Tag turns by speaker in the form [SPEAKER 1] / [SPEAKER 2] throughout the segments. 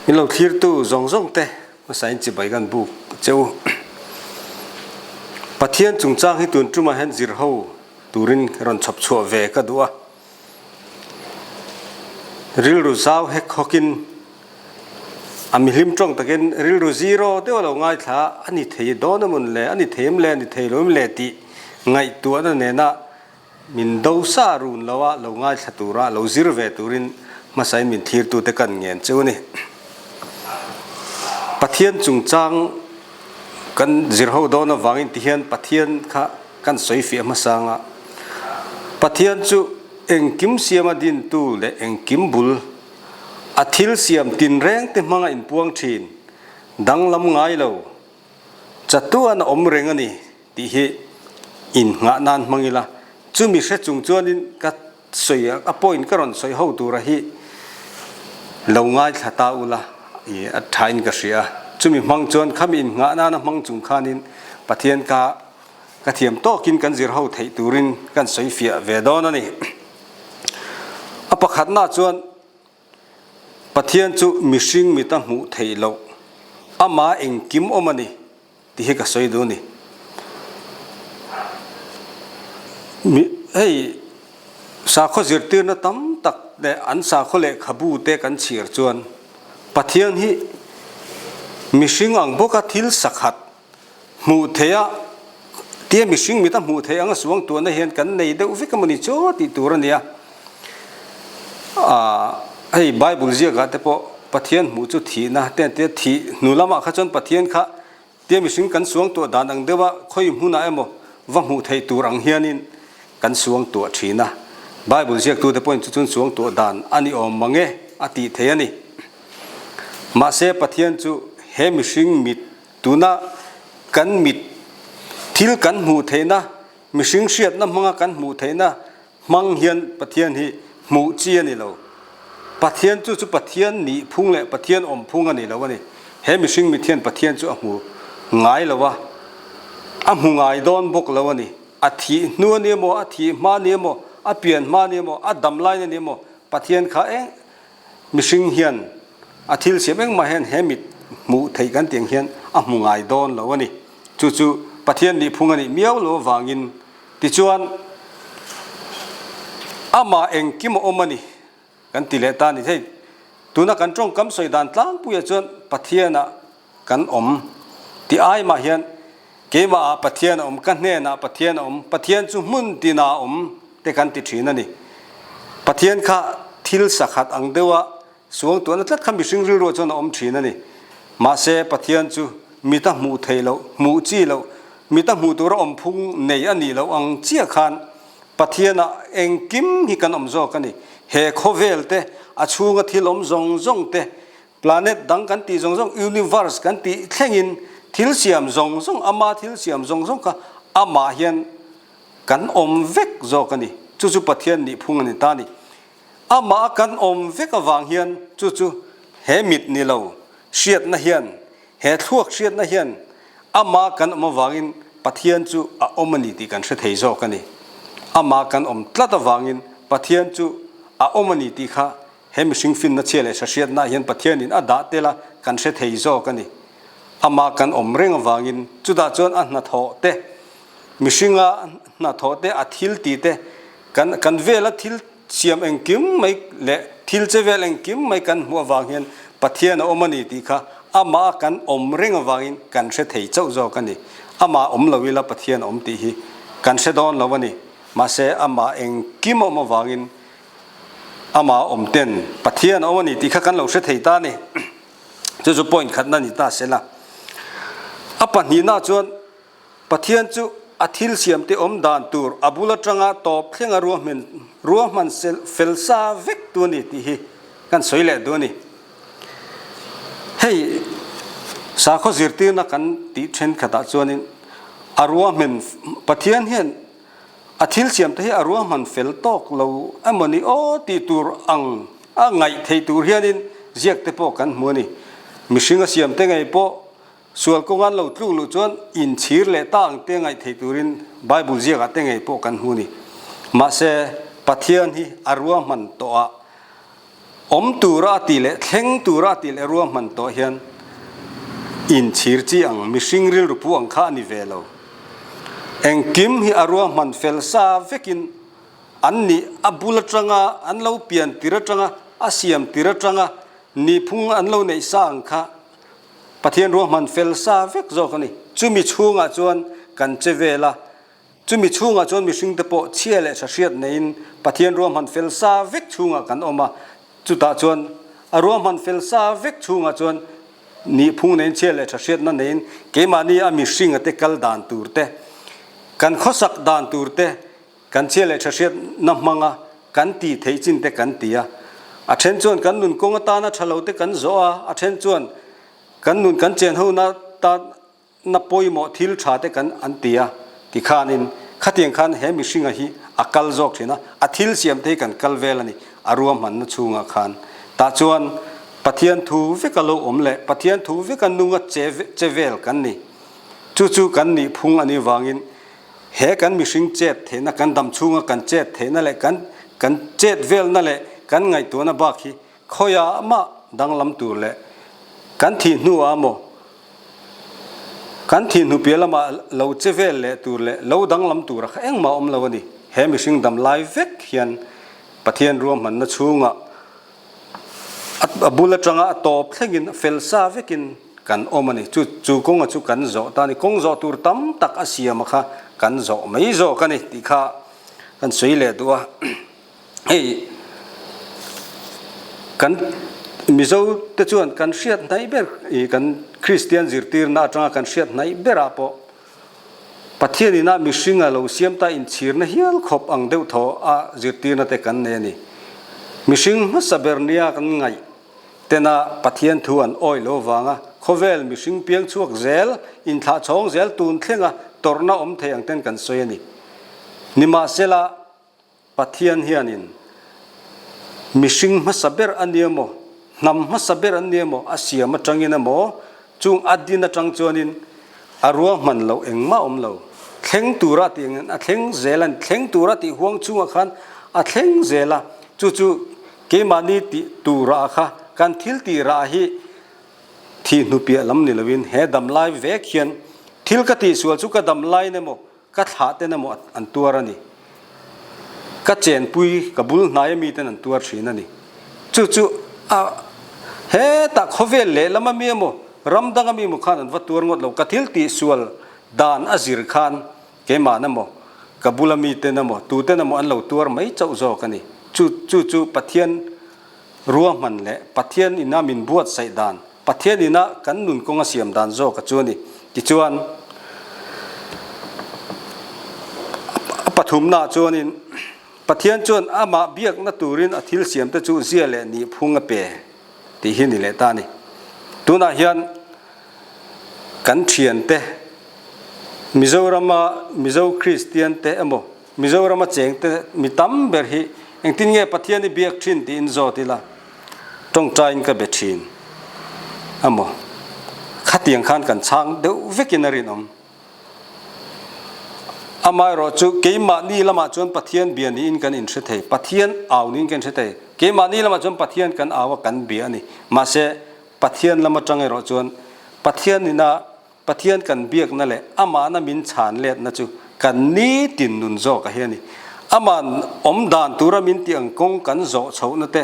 [SPEAKER 1] mình lâu thiệt tu rong rong te mà sai chỉ bảy gan bu châu bắt thiên chúng trang hi tuần trung mà hen zir hậu turin ron chập chua về cái đua ril ru sao hek hokin ami lim trong takin ril ru zero te wala ngai tha ani thei do na mun le ani them le ani thei lom le ti ngai tu na ne na min do sa run lawa lo ngai thatura lo zir ve turin ma sai min thir tu te kan ngen chu ni pathian chung chang kan zir ho do na wangin ti hian pathian kha kan soi fi ma sanga pathian chu eng kim siam din tu le eng kim bul athil siam tin reng te manga in puang thin dang lam ngai lo chatu an om reng ani ti hi in nga nan mangila chu mi se chung chuan in ka soi a point ka ron soi ho tu ra hi lo ngai thata ula i a thain ka sia chu mi mang chuan khamin nga na na mang chung khanin pathian ka thiam to kin kan zir ho thei turin kan soi fia ve don ani apakhat na chuan pathian chu mishing mita mu thei lo ama eng kim omani ti he ka soi do ni mi ei sa kho zir tir na tam tak de an sa kho le khabu te kan chir chuan pathian hi mishing ang boka thil sakhat mu theya tia mishing mita mu thei anga suang tu na hian kan nei de uvi kamani cho ti turania hey Bible zia ga te po pathian mu chu thi na te te thi nulama kha chon pathian kha te mi sing kan suang to dan ang dewa khoi mu na emo wa mu thei turang hianin kan suang to thina Bible zia tu te point chu chun suang to dan ani om mange ati the ani ma se pathian chu he mi sing mit tuna kan mit thil kan mu theina mi sing siat na manga kan mu theina mang hian pathian hi mu chi ani lo pathian chu pathian ni phung le pathian om phung ani lo ani he mi sing mi thian pathian chu amu ngai lowa amu ngai don bok lo ani athi nu ni mo athi ma ni mo apian ma ni mo adam lai ni mo pathian kha eng mi sing hian athil semeng ma hen he mit mu thei kan tiang hian amu ngai don lo ani chu pathian ni phung ani miao lo wangin ti chuan ama eng kim omani kan ti le ta ni thei tuna kan trong kam soi dan tlang puya chuan pathiana kan om ti ai ma hian ke ma pathian om kan ne na pathian om pathian chu mun ti na om te kan ti thina ni pathian kha thil sakhat ang dewa suang tu na tlat kham bi sing ri ro chuan om thina ni ma se pathian chu mita mu thei lo mu chi lo mita mu tu ro om phung nei ani lo ang chia khan pathiana eng kim hi kan om zo kan ni he khovel te achunga thilom zong zong te planet dang kan ti zong zong universe kan ti thlengin thil siam zong zong ama thil siam zong zong ka ama hian kan om vek zo kan ni chu pathian ni phung ani ta ni ama kan om vek awang hian chu he mit ni lo siat na hian he thuak siat na hian ama kan om awangin pathian chu a omani ti kan se thei zo kan ni ama kan om tlata wangin pathian chu a omani ti kha hem sing fin na chele sa siat na hian pathian in ada tela kan se thei zo kani ama kan om reng wangin chu da chon a na tho te mishinga na tho te a thil ti te kan vela thil siam eng kim mai le thil che vel eng kim mai kan mu wang hian pathian a omani ti kha ama kan om reng wangin kan se thei chau zo kani ama om lawila pathian om ti hi kan se don lawani ma se ama eng kim om wangin ama om ten pathian omani ti kha kan lo se thei ta ni chu point khat na ni ta sela apa ni na chuan pathian chu athil siam te om dan tur abula tanga top thlenga ruah man sel felsa vek tu ni ti hi kan soile do ni hei sa kho zirti na kan ti then khata chuanin arwa men pathian hian athil siam te arwa man fel tok lo amani o ti tur ang a ngai thei tur hianin ziak te po kan moni mishinga siam te ngai po sual ko ngan lo tlu lu chuan in chhir le tang te ngai thei turin bible ziak te ngai po kan huni ma se pathian hi arwa man to a อมตูระติเลเทงตูระติเลรวมมันโตเฮียนอินชีร์จีอังมิชิงริลรูปอังข้านิเวลเองกิมฮิอารวมมันเฟลซาเวกินอันนี้อับุลจังอ่ะอันเราเปลี่ยนติระจังอ่ะอาเซียมติระจังอ่ะนี่พุ่งอันเราในสร้างข้าประเทศรวมมันเฟลซาเวกโจกันนี่จุมีช่วงอ่ะจวนกันเจเวลาจุมีช่วงอ่ะจวนมิชิงตะโปเชี่ยเลชเชียดในประเทศรวมมันเฟลซาเวกช่วงอ่ะกันออกมาจุดตาจวนอารวมมันเฟลซาเวกช่วงอ่ะจวนนี่พุ่งในเชี่ยเลชเชียดนั่นเองเกมานี่อามิชิงอ่ะเตกัลดานตูร์เตกันข้อสักดานตูร์เตกันเชี่ยเลชเชียดน้ำมังอ่ะกันตีเทจินเตกันตีอ่ะอาเช่นจวนกันนุนกงตานะชะลาวเตกันโซอ่ะอาเช่นจวนกันนุนกันเจนหูนะตานับปอยหมอทิลชาเตกันอันเตียที่ขานินขัดยังขันเฮมิชิงะฮีอักลจอกใช่นะอัทิลเสียมเทกันกัลเวลนี่อารวมมันนชูงะขันตาจวนปะเทียนทูวิกะโลอมเละปะเทียนทูวิกันนุงะเจเวลกันนี่จู่ๆกันนี่พุงอันนี้วางินเฮกันมิชิงเจ็ดเทนะกันดำชูงะกันเจ็ดเทนั่นแหละกันเจ็ดเวลนั่นแหละกันไงตัวนะบักฮีขอยามาดังลำตัวเละกันที่หนูอาโมกันที่หนูเปียละมาเราเจเวลเละตัวเละเราดังลำตัวระเอ็งมาอมเราวันนี้เฮมิชิงดำไลฟ์เวกเฮียนปะเทียนรวมมันนะชูงะบุลจังอ่ะตอบเท่กินเฟลซาเวกินกันอมันนี่จู่กงอ่ะจู่กันโจตอนนี้กงโจตัวตั้มตักอาเซียมาค่ะกันโจไม่โจกันนี่ที่ข้ากันสวยเลยตัวเฮ้กันมิโซเตจวนกันเชียดไหนเบรกันคริสเตียนจิตตีร์น่าจังกันเชียดไหนเบราปอประเทศนี้น่ามิชิงอ่ะเราเสียมตาอินชีร์นะเฮียลขบอังเดียวทออ่ะจิตตีร์น่าเตกันเนี่ยนี่มิชิงมัสเบอร์เนียกันไงแต่น่ะประเทศทวนอ้อยโลวังอ่ะเขาเวลมิชิงเพียงช่วงเซลอินท่าช่องเซลตูนเท่งอ่ะตอร์น่าอมเทียงเต้นกันสวยนี่นิมาเซลาประเทศเฮียนินมิชิงมัสเบอร์อันเดียโมนำมัสเบอร์อันเดียโมอาเซียมาจังยินโมจุงอดีตจังจวนินอารวมมันเราเองมาอมเราเข่งตัวรัติเงินเข่งเซลันเข่งตัวรัติห่วงจุงขันเข่งเซลาจู่เกมานีติตูราค่ะการทิลตีราฮีที่นุเปียลำนิลวินเฮดัมไลเวกเขียนทิลกติส่วนสุกดัมไลเนโมกัดหาเตนโมอันตัวรันนี่กัดเจนปุยกับบุลนายมีเตนันตัวชีนันนี่จู่เฮตักเขาเวลเล่ละมามีโมรำดังมีมุขันวัดตัวงดเรากัดทิลตีส่วนดานอซิรขันเกมาเนโมกับบุลมีเตนโมตูเตนโมอันเราตัวไม่เจ้าโจกันนี่จู่ปะเทียนรวมมันเละปะเทียนอินามินบวชใส่ดานปะเทียนอินากันนุนกงเสียมดานโจกับจวนนี่ที่จวนปฐุมนาจวนนี่ปะเทียนจวนอามาเบียกนัตูรินอธิลเสียมตะจูเสียเลนี่พุงเปที่หินนี่เลตานี่ตัวน่ะเฮียนกันเทียนเตมิโซรามามิโซคริสเตียนเตอโมมิโซรามาเจงเตมิตัมเบอร์ฮีเองที่เนี่ยปะเทียนนี่เบียกชินที่อินโซติละต้องใจอินกับเบชินอโมขัดยังขันกันช่างเดี๋ยวเวกินารินอามารอจูเกมานี่ละมาจนปะเทียนเบียนี่อินกันอินเสถียปะเทียนเอานี่กันเสถียเกมานี่ละมาจนปะเทียนกันเอากันเบียนี่มาเสปะเทียนละมาจังไอรอจวนปะเทียนนี่นะปะเทียนกันเบียกนั่นแหละอามานะมินฉานเล็ดนะจูกันนี้ตินนุนโจกะเฮียนี่อามันอมดานตุระมินเตียงกงกันโจเฉานั่นเต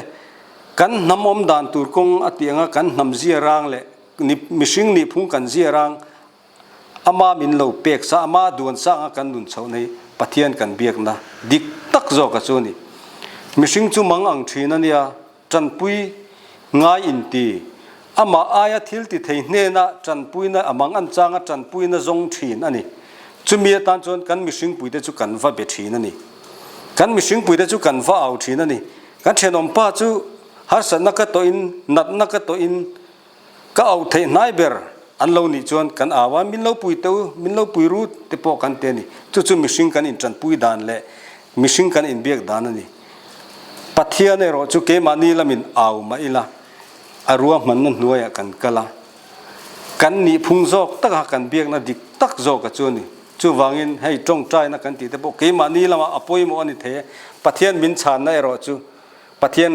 [SPEAKER 1] กันน้ำอมดานตุรกงอเตียงกันน้ำเสียรางเละนี่มิชิงนี่พุ่งกันเสียรางอามามินเราเปียกซาอามาดวนสร้างกันนุนเฉาในปะเทียนกันเบียกนะดิกตักโจกะจูนี่มิชิงจูมังอังชีนั่นเนี่ยจันปุยง่ายอินตีอามาอายทิลติเทเนนะจันปุยนะอามังอันจางจันปุยนะจงชีนั่นนี่จูมีตานจนกันมิชิงปุยเดจูกันว่าเบชีนั่นนี่กันมิชิงปุยเดจูกันว่าเอาชีนั่นนี่กันเชนอมป้าจูหาสันนักตัวอินนัดนักตัวอินก็เอาเทนายเบอร์อันเรานี่จวนกันอาวามินเราปุยเต้ามินเราปุยรูดเตปอกันเตนี่จู่มิชิงกันอินจันปุยดานเละมิชิงกันอินเบียกดานนี่ปัทเทียนรอจู่เกมานีละมินอาวมาอีละอารวมมันนั่นหน่วยกันกะละกันนี่พุงโจกตักกันเบียกนะดิกตักโจกกับจวนนี่จู่วางินให้จงใจนะกันตีเตปอเกมานีละมาอปอยมอนี่เทปัทเทียนมินชานนะรอจู่ป ปะเทียน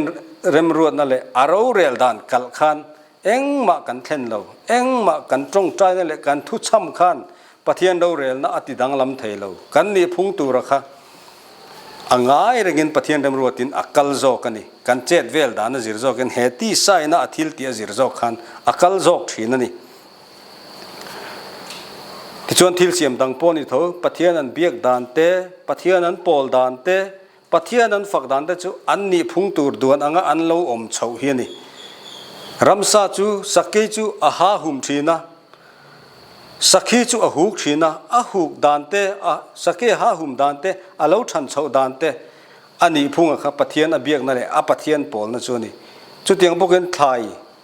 [SPEAKER 1] เริ่มรวดนั่นแหละอารมณ์เรียลดานกัลขันเอ็งมากันเทนเราเอ็งมากันตรงใจนั่นแหละกันทุช่ำขันปะเทียนเราเรียลนะอติดังลำเทเรากันนี่พุ่งตัวระคะอ่างไงเรื่องปะเทียนเริ่มรวดินอักกัลโจกันนี่กันเจ็ดเวลดานจิรโจกันเฮตีไซนะอธิลตีจิรโจขันอักกัลโจทีนั่นนี่ที่ชวนทิลเสียมดังปอนี่เถอะปะเทียนนั้นเบียกดานเตปะเทียนนั้นปอลดานเตปะเทียนนั้นฝักดานเตจูอันนี้พุ่งตัวดวนอ่างอันเราอมเฉาเฮียนี่รำซาจูสักเกจูอาหาหุมทีนะสักเกจูอาหุกทีนะอาหุกดานเตสักเกหาหุมดานเตอาเราทันเฉาดานเตอันนี้พุ่งอะครับปะเทียนอเบียกนั่นแหละปะเทียนปอลนั่นจูนี่จุดเตียงพวกกันไทย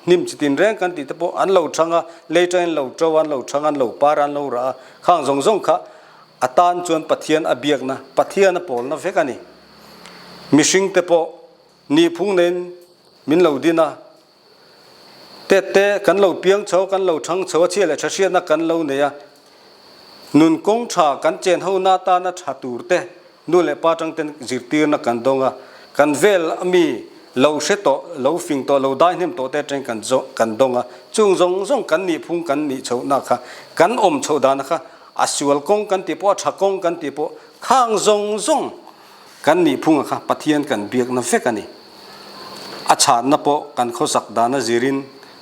[SPEAKER 1] นิ่มจิตินแรงกันติดตะโปอันเราช่างอะเลจันเราจวันเราช่างอันเราปารันเราระข้างซงค่ะอัตานจวนปะเทียนอเบียกนะปะเทียนปอลนะเฟกันนี่มิชิงตะโปนี่พุ่งเน้นมินเราดีนะเตะกันเราเปียงเฉากันเราช่างเฉาเชี่ยเลยเชี่ยนักกันเราเนี่ยนุนกงชากันเจนเฮาหน้าตาหน้าชาตูร์เตนู่นเลยป้าจังเต็นจิตตีนักกันดงอะกันเวลมีเราเสตโตเราฟิงโตเราได้เนี่ยโตเตจังกันดงอะจุงซงกันนี่พุ่งกันนี่เฉานักค่ะกันอมเฉาดานะคะอาศัยกงกันติโปชักกงกันติโปข้างซงกันนี่พุ่งอะค่ะปะเทียนกันเบียกนั่นเฟกันนี่อาชาณนะโปกันเขาสักดานะจิริน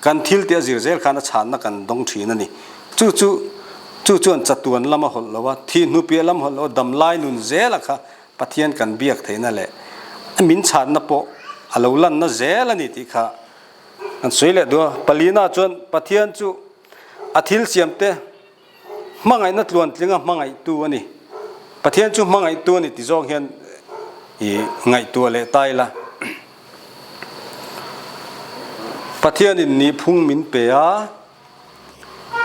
[SPEAKER 1] กันทิลเตียจิรเซลขันอาชาณนะกันดงทีนั่นนี่จู่จัตุนละมาหดละว่าที่นุเปียละมาหดละดำไลนุนเซลค่ะปะเทียนกันเบียกเท่นั่นแหละมินชาณนะโปอาลูลันนะเซลนี่ติค่ะอันสวยเลยดูปลีน่าจวนปะเทียนจู่อาทิลเสียมเตมังไงนัดล้วนลิงมังไงตัวนี่ปะเทียนจู่มังไงตัวนี่ติจองเห็นไงตัวเลยตายละปะเทียนนี่พุ่งมินเปีย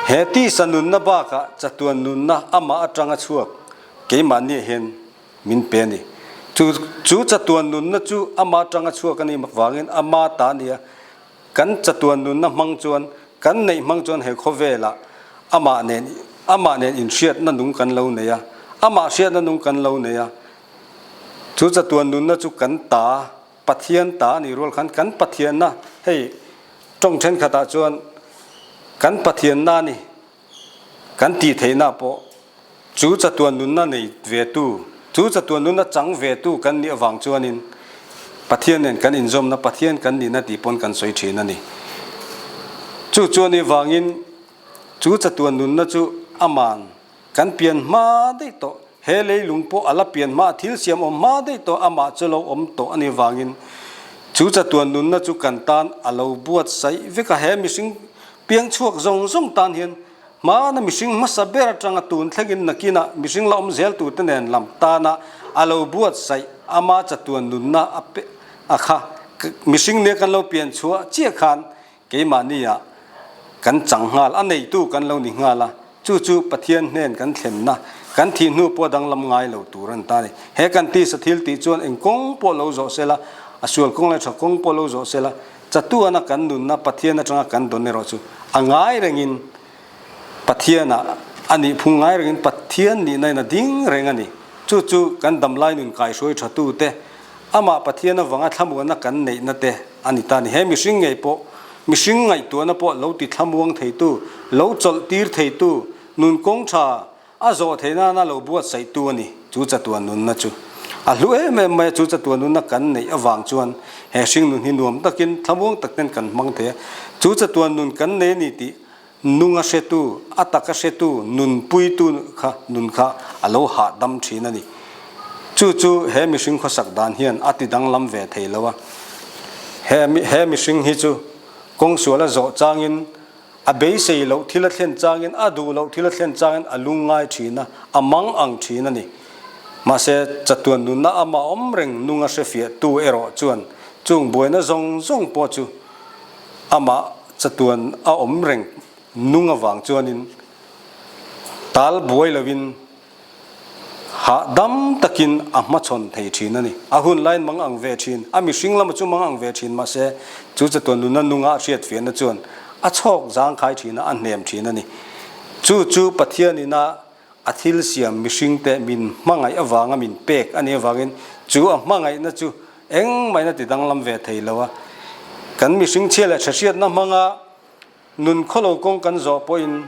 [SPEAKER 1] เฮตีสนุนนะบ้ากะจัตัวนุนนะอามาจังชัวเกี่ยมันนี่เห็นมินเปียนี่จู่จัตัวนุนนะจู่อามาจังชัวกันนี่วางเงินอามาตานี่กันจัตัวนุนนะมังจวนกันในมังจวนเฮโคเวละอามาเนี่ยอินเชียดนั่นนุ่งกันเล่าเนี่ยอามาเชียดนั่นนุ่งกันเล่าเนี่ยจู่จัตัวนุนนะจู่กันตาปะเทียนตานี่รัวขันกันปะเทียนนะให้จงเช่นขตาจวนกันปะเทียนนานี่กันตีเทน่าโปจู่จัตัวนุนนั่นในเวตูจู่จัตัวนุนนั่นจังเวตูกันนี่วางจวนินปะเทียนเนี่ยกันอินจอมนะปะเทียนกันนี่นาตีปนกันสวยเชนั่นนี่จู่จวนนี่วางอินจู่จัตัวนุนนั่นจู่อามันกันเปลี่ยนมาได้โตเฮเลยลุงโปอาลาเปลี่ยนมาทิลเสียมอมมาได้โตอามาจะเราอมโตอันนี้วางอินจู่จัตัวนุนนั่นจู่กันตานอาเราบวชใส่เวกะเฮมิสิงเปียงช่วงซงตานเห็นมานะมิสิงมาสเบรจังตูนเทกินนักกินะมิสิงเราอมเซลตูเตนเนนลำตานะอาเราบวชใส่อามาจัตัวนุนนะอะค่ะมิสิงเนี่ยกันเราเปลี่ยนชัวเจี๊ยขันเกี่ยมานี่อะกันจังหาลอันไหนตู้กันเราหนิงาละจู่ปะเทียนเน่นกันเข็มนะกันที่นูปวดังลำไงเราตูรันตานี่เฮกันที่สถิลตีจวนเองกงปวเราโจเซละอส่วนกงเลยชกงปวเราโจเซละจัตัวนักกันดุนนะปะเทียนนะจังกันดุนเนรอจูอ่างไงเรื่องอินปะเทียนนะอันนี้พุ่งไงเรื่องอินปะเทียนนี่ในน่ะดิ้งเรื่องอันนี้จู่กันดำไล่นุนไก่ช่วยจัตัวเตะอามาปะเทียนนะวังอัฐมวนนักกันในนั่นเตะอันนี้ตานี่เฮมิสิงไงโปมิสิงไงตัวนะโปเราติดทำวงเทตู้เราจลตีร์เทตู้นุนกงชาอาโจเทน่านะเราบวชใส่ตัวนี่จู่จัตัวนุนนะจู่อาลูเอเมไม่จู่จัตัวนุนนักกันในอวังจวนเฮสิงนุนหินวมตะกินทำวงตะเต็นกันมังเถะจู่จัตัวนุนกันในนี่ตินุงอาเชตูอัตตะกเชตูนุนปุยตูค่ะนุนค่ะอาโลหะดำชีนั่นนี่จู่เฮมิสิงข้อสักดานเฮียนอติดังลำเวทเทลวะเฮมิสิงฮิจู่กงสัวละโจจางอินอาเบยเซโลทิละเทนจางอินอาดูโลทิละเทนจางอินอาลุงไงชีนะอามังอังชีนั่นนี่มาเสจัตัวนุนนะอามาอมเริงนุงอาเชฟียตูเอโรจวนจุงบวยนะซงปอจูอามาจัตัวอาอมเริงนุงอวังจวนินตาลบวยลวินหาดำตะกินอามาชนเทชีนั่นนี่อาหุ่นไลน์มังอังเวชินอามิสิงละมาจูมังอังเวชินมาเสจู่จัตัวนุนนะนุงอาเชียดเฟียนนะจวนอาชอกจางขายชีนะอันเนียมชีนั่นนี่จู่ปะเทียนี่นะอาทิลเสียมมิสิงเตมินมังไงอวังมินเป็กอันนี้วางินจู่มังไงนะจู่ eng mai na ti dang lam ve thei lawa kan mi sing chela chasiat na manga nun kholo kong kan zo poin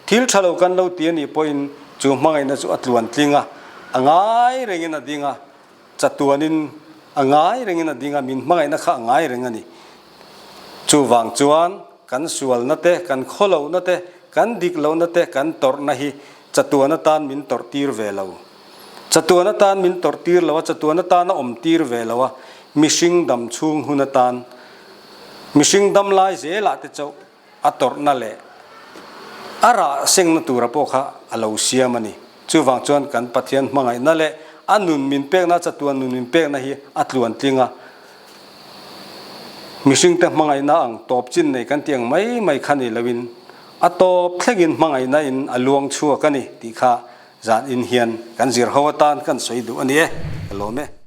[SPEAKER 1] thil thalo kan lo ti ani poin chu mangai na chu atluan tlinga angai rengin adinga chatuanin angai rengin adinga min mangai na kha angai rengani chu wang chuan kan sual na te kan kholo na te kan dik lo na te kan tor na hi chatuana tan min tor tir ve lo chatuana tan min tor tir lo chatuana tan na om tir ve lo mishing dam chung hunatan mishing dam lai je la te chau ator na le ara seng na tura po kha alo siamani chu wang chuan kan pathian mangai na le anun min pek na chatuan nun min pek na hi atluan tlinga mishing te mangai na ang top chin nei kan tiang mai khani lawin atop thlengin mangai na in aluang chua kani ti kha zan in hian kan zir hawatan kan soidu ani e lo me